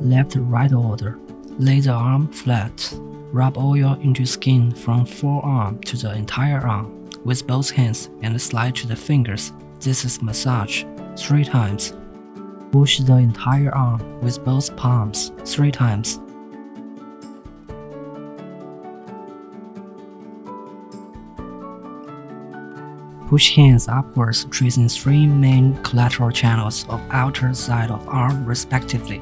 left-right order. Lay the arm flat. Rub oil into skin from forearm to the entire arm with both hands and slide to the fingers. This is massage 3 times. Push the entire arm with both palms 3 times. Push hands upwards, tracing 3 main collateral channels of outer side of arm respectively.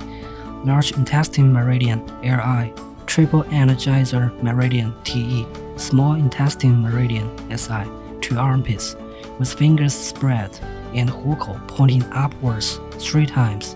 Large intestine meridian (LI), triple energizer meridian (TE), small intestine meridian (SI) to armpits, with fingers spread and 虎口 pointing upwards 3 times.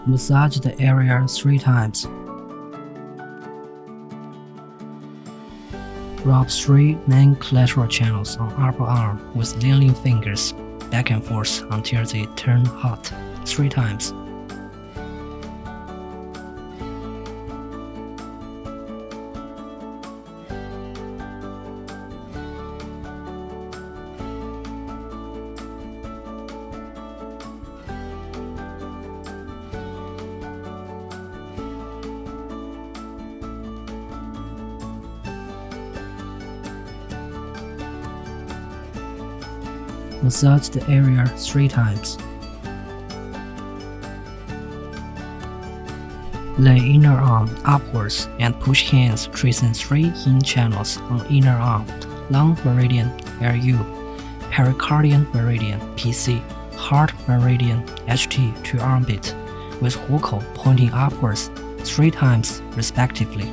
Massage the area 3 times. Rub 3 main collateral channels on upper arm with leaning fingers, back and forth until they turn hot 3 times. Massage the area 3 times. Lay inner arm upwards and push hands tracing 3 yin channels on inner arm, lung meridian (LU), pericardian meridian (PC), heart meridian (HT) to armpit, with 虎口 pointing upwards 3 times respectively.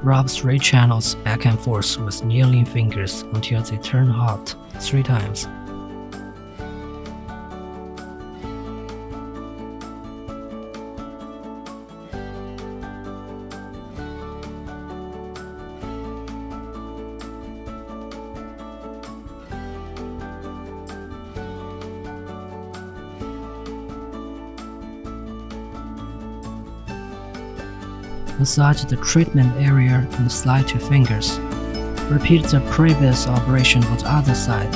Rub 3 channels back and forth with kneeling fingers until they turn hot 3 times. Massage the treatment area and slide to fingers. Repeat the previous operation on the other side.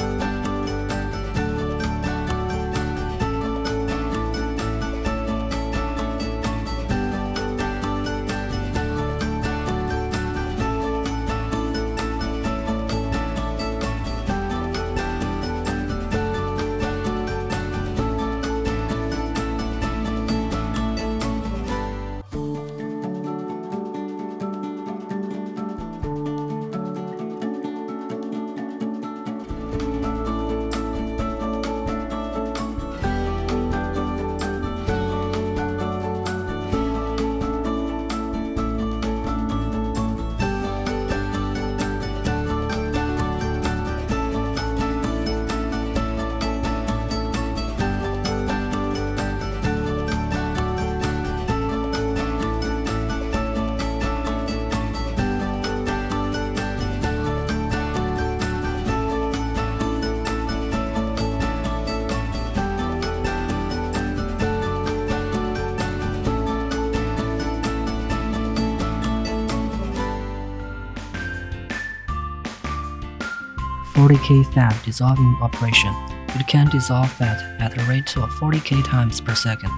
(40K fat dissolving operation). It can dissolve fat at a rate of 40K times per second,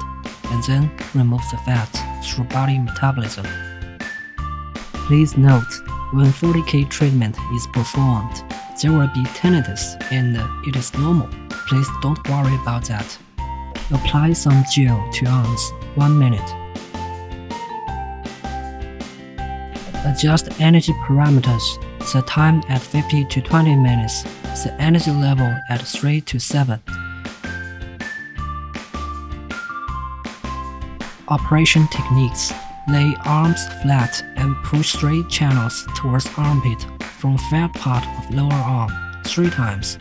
and then remove the fat through body metabolism. Please note, when 40K treatment is performed, there will be tinnitus and it is normal. Please don't worry about that. Apply some gel to arms, 1 minute. Adjust energy parameters. Set time at 50 to 20 minutes. Set energy level at 3 to 7. Operation techniques. Lay arms flat and push 3 channels towards armpit from fat part of lower arm 3 times.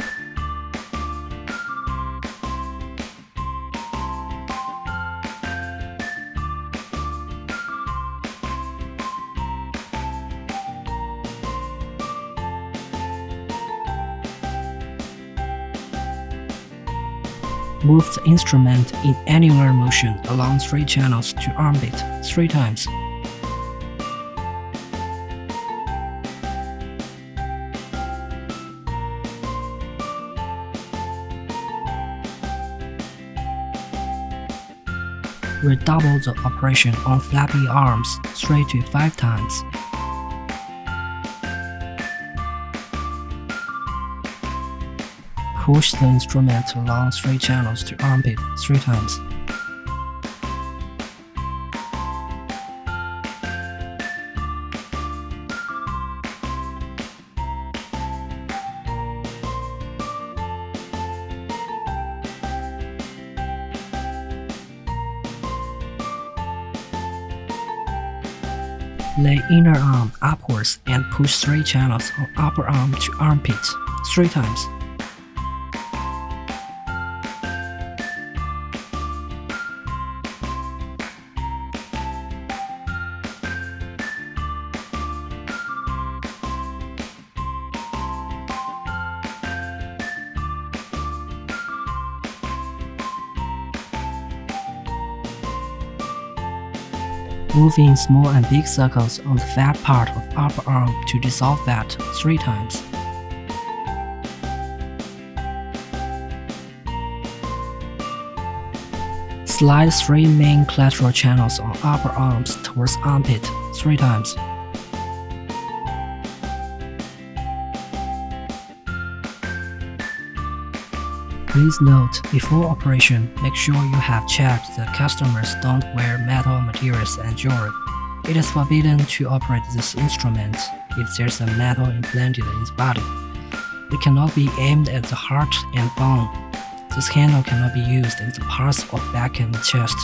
Move the instrument in annular motion along 3 channels to armpit 3 times. Redouble the operation on flappy arms 3 to 5 times. Push the instrument along 3 channels to armpit 3 times. Lay inner arm upwards and push 3 channels on upper arm to armpit 3 times. Move in small and big circles on the fat part of upper arm to dissolve fat 3 times. Slide 3 main collateral channels on upper arms towards armpit 3 times. Please note, before operation, make sure you have checked that customers don't wear metal materials and jewelry. It is forbidden to operate this instrument if there's a metal implanted in the body. It cannot be aimed at the heart and bone. This handle cannot be used in the parts of back and chest.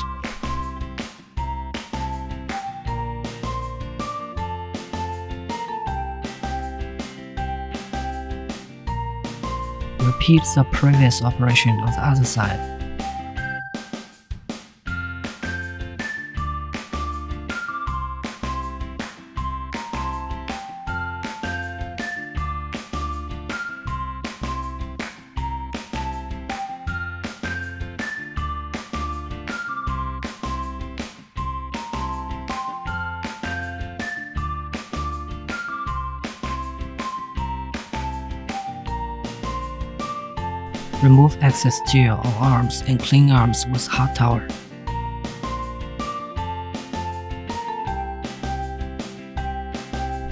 Repeat the previous operation on the other side. Remove excess gel on arms and clean arms with hot towel.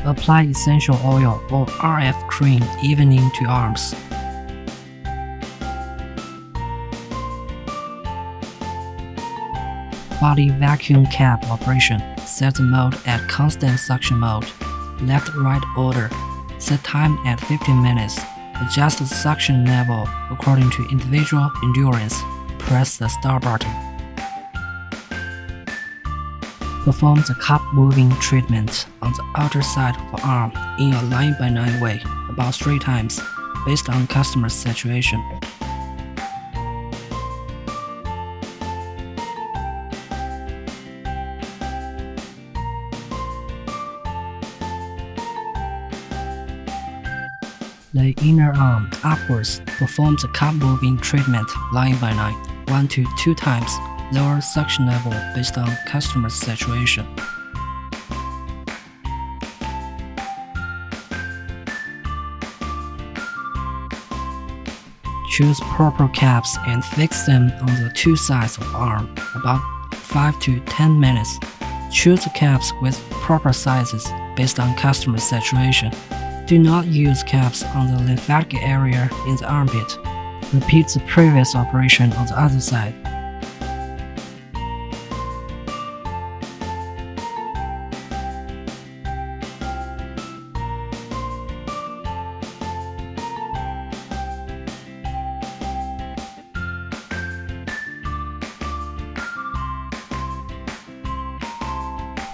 Apply essential oil or RF cream evening to arms. Body vacuum cap operation. Set the mode at constant suction mode. Left-right order. Set time at 15 minutes. Adjust the suction level according to individual endurance. Press the start button. Perform the cup moving treatment on the outer side of the arm in a 9x9 way, about 3 times, based on customer's situation. Lay inner arm upwards. Perform the cup moving treatment 9x9, 1 to 2 times. Lower suction level based on customer's situation. Choose proper caps and fix them on the 2 sides of arm, about 5 to 10 minutes. Choose the caps with proper sizes based on customer saturation. Do not use caps on the lymphatic area in the armpit. Repeat the previous operation on the other side.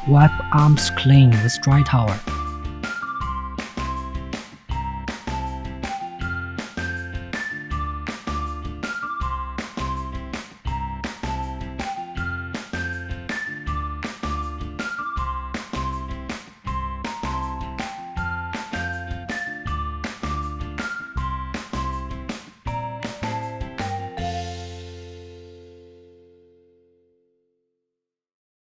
Wipe arms clean with dry towel.